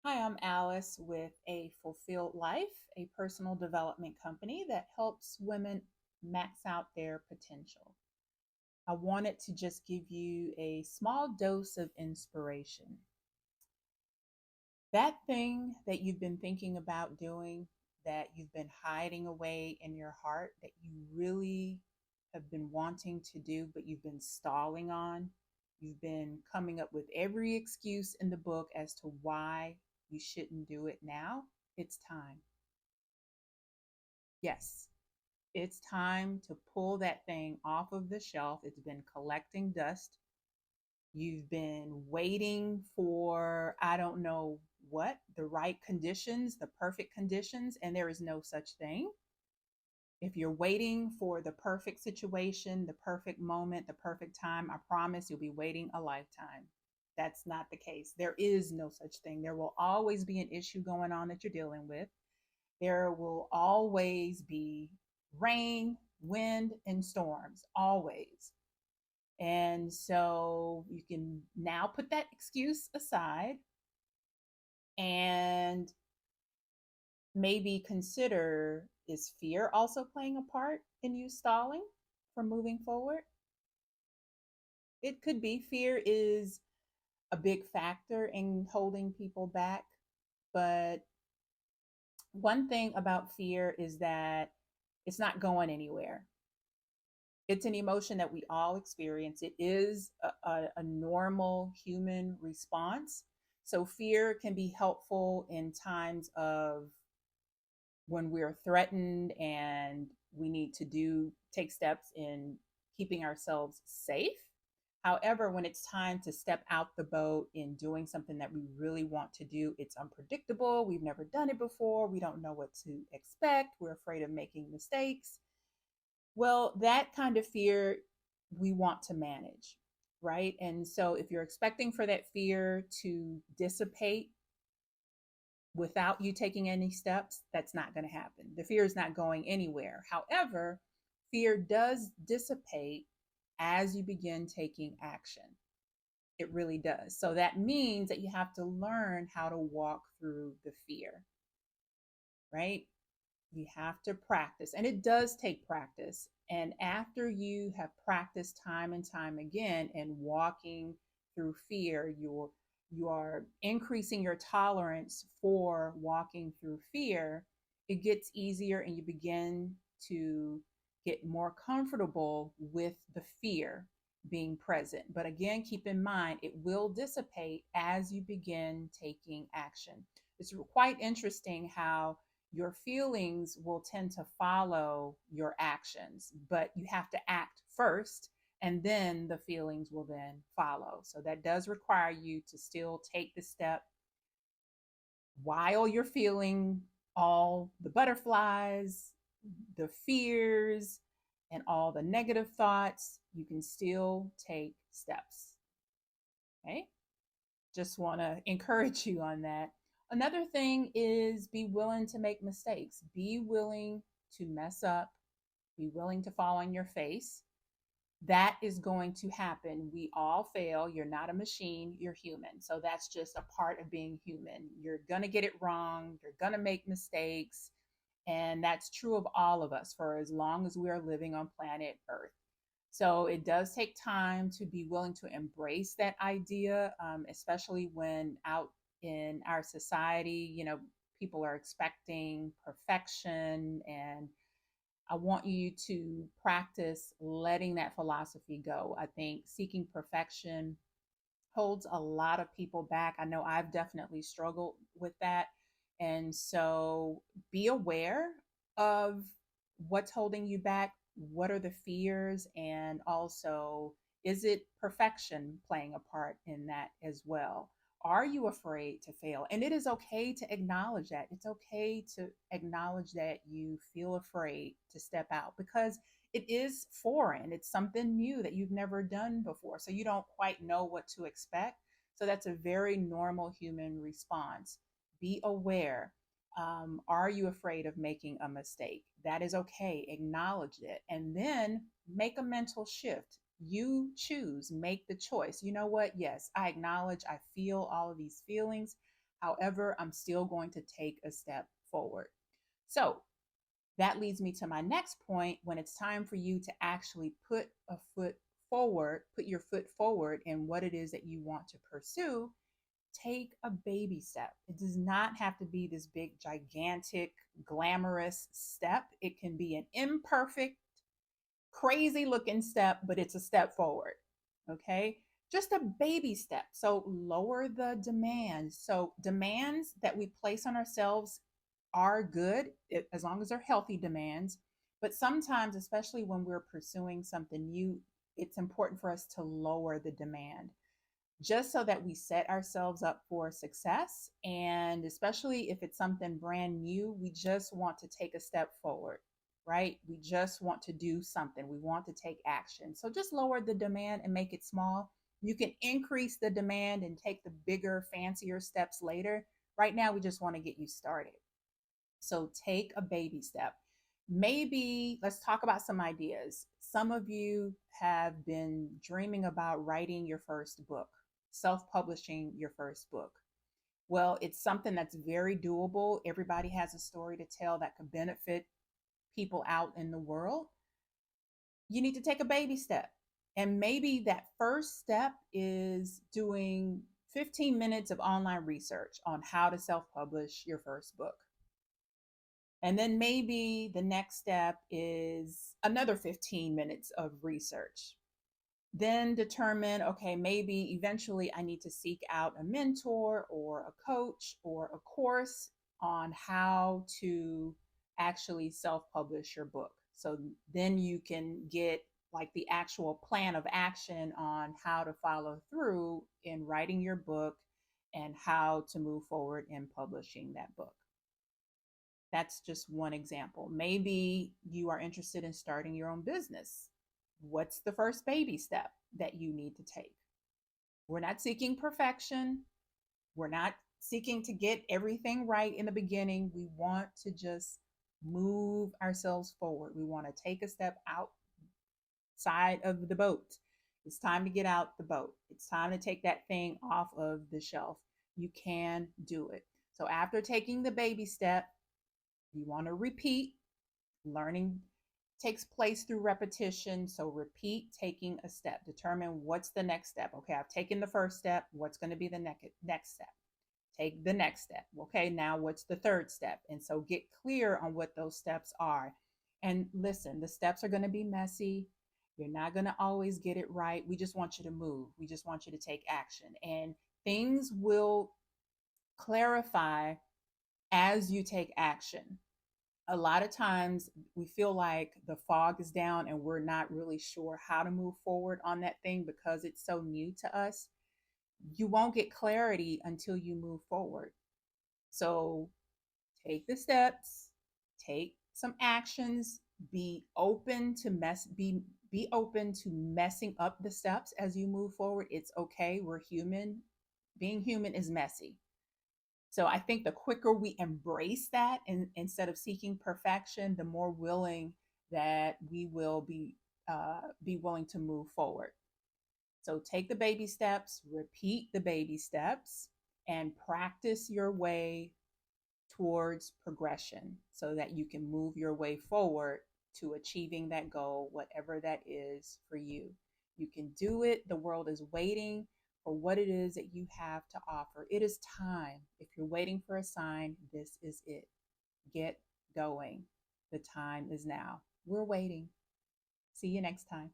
Hi, I'm Alice with A Fulfilled Life, a personal development company that helps women max out their potential. I wanted to just give you a small dose of inspiration. That thing that you've been thinking about doing, that you've been hiding away in your heart, that you really have been wanting to do, but you've been stalling on, you've been coming up with every excuse in the book as to why you shouldn't do it now. It's time. Yes, it's time to pull that thing off of the shelf. It's been collecting dust. You've been waiting for, I don't know what, the right conditions, the perfect conditions, and there is no such thing. If you're waiting for the perfect situation, the perfect moment, the perfect time, I promise you'll be waiting a lifetime. That's not the case. There is no such thing. There will always be an issue going on that you're dealing with. There will always be rain, wind, and storms, always. And so you can now put that excuse aside and maybe consider, is fear also playing a part in you stalling from moving forward? It could be. Fear is a big factor in holding people back. But one thing about fear is that it's not going anywhere. It's an emotion that we all experience. It is a normal human response. So, fear can be helpful in times of when we're threatened and we need to take steps in keeping ourselves safe. However, when it's time to step out the boat in doing something that we really want to do, it's unpredictable. We've never done it before. We don't know what to expect. We're afraid of making mistakes. Well, that kind of fear we want to manage, right? And so if you're expecting for that fear to dissipate without you taking any steps, that's not going to happen. The fear is not going anywhere. However, fear does dissipate as you begin taking action. It really does. So that means that you have to learn how to walk through the fear, right? You have to practice, and it does take practice. And after you have practiced time and time again and walking through fear, you are increasing your tolerance for walking through fear. It gets easier, and you begin to get more comfortable with the fear being present. But again, keep in mind, it will dissipate as you begin taking action. It's quite interesting how your feelings will tend to follow your actions, but you have to act first and then the feelings will then follow. So that does require you to still take the step while you're feeling all the butterflies, the fears, and all the negative thoughts. You can still take steps. Okay. Just want to encourage you on that. Another thing is be willing to make mistakes. Be willing to mess up. Be willing to fall on your face. That is going to happen. We all fail. You're not a machine, you're human. So that's just a part of being human. You're going to get it wrong. You're going to make mistakes. And that's true of all of us for as long as we are living on planet Earth. So it does take time to be willing to embrace that idea, especially when out in our society, people are expecting perfection. And I want you to practice letting that philosophy go. I think seeking perfection holds a lot of people back. I know I've definitely struggled with that. And so be aware of what's holding you back. What are the fears? And also, is it perfection playing a part in that as well? Are you afraid to fail? And it is okay to acknowledge that. It's okay to acknowledge that you feel afraid to step out because it is foreign. It's something new that you've never done before. So you don't quite know what to expect. So that's a very normal human response. Be aware. Are you afraid of making a mistake? That is okay. Acknowledge it. And then make a mental shift. You choose, make the choice. You know what? Yes, I acknowledge, I feel all of these feelings. However, I'm still going to take a step forward. So that leads me to my next point. When it's time for you to actually put a foot forward, put your foot forward in what it is that you want to pursue, take a baby step. It does not have to be this big, gigantic, glamorous step. It can be an imperfect, crazy looking step, but it's a step forward. Okay. Just a baby step. So lower the demands. So demands that we place on ourselves are good as long as they're healthy demands. But sometimes, especially when we're pursuing something new, it's important for us to lower the demand just so that we set ourselves up for success. And especially if it's something brand new, we just want to take a step forward, right? We just want to do something. We want to take action. So just lower the demand and make it small. You can increase the demand and take the bigger, fancier steps later. Right now, we just want to get you started. So take a baby step. Maybe let's talk about some ideas. Some of you have been dreaming about writing your first book, self publishing your first book. Well, it's something that's very doable. Everybody has a story to tell that could benefit people out in the world. You need to take a baby step. And maybe that first step is doing 15 minutes of online research on how to self publish your first book. And then maybe the next step is another 15 minutes of research. Then determine, okay, maybe eventually I need to seek out a mentor or a coach or a course on how to actually self publish your book. So then you can get like the actual plan of action on how to follow through in writing your book and how to move forward in publishing that book. That's just one example. Maybe you are interested in starting your own business. What's the first baby step that you need to take? We're not seeking perfection. We're not seeking to get everything right in the beginning. We want to just move ourselves forward. We want to take a step outside of the boat. It's time to get out the boat. It's time to take that thing off of the shelf. You can do it. So after taking the baby step, you want to repeat. Learning takes place through repetition. So repeat taking a step. Determine what's the next step. Okay, I've taken the first step. What's going to be the next step? Take the next step. Okay, now what's the third step? And so get clear on what those steps are. And listen, the steps are going to be messy. You're not going to always get it right. We just want you to move. We just want you to take action. And things will clarify as you take action. A lot of times we feel like the fog is down and we're not really sure how to move forward on that thing because it's so new to us. You won't get clarity until you move forward. So take the steps, take some actions, be open to messing up the steps as you move forward. It's okay. We're human. Being human is messy. So I think the quicker we embrace that and instead of seeking perfection, the more willing that we will be willing to move forward. So take the baby steps, repeat the baby steps, and practice your way towards progression so that you can move your way forward to achieving that goal, whatever that is for you. You can do it. The world is waiting for what it is that you have to offer. It is time. If you're waiting for a sign, this is it. Get going. The time is now. We're waiting. See you next time.